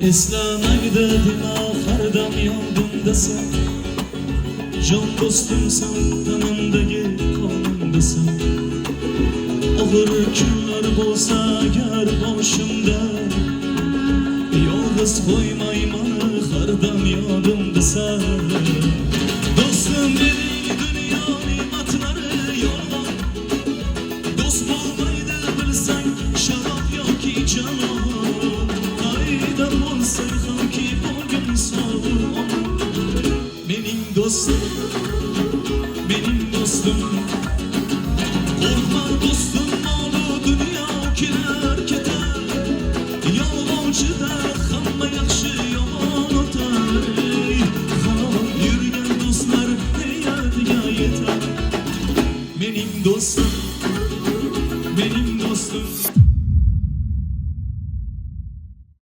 Eslanaydı dimak hardam yolumdasan, can dostumsan, tanımdagi qonimdasan. Og'ir kunlar bo'lsa agar boshimda, yolg'iz qo'ymayman hardam yodimdasan. Do'stim mening dunyo ne'matlari yolg'on, do'st bo'lmaydi bilsang sharob yoki jalol. Qayda bo'lsang hamki bo'lgin sog'. Mening do'stim, mening do'stim, qo'rqma do'stim, molu dunyo kelar ketar. Yolg'onchida ham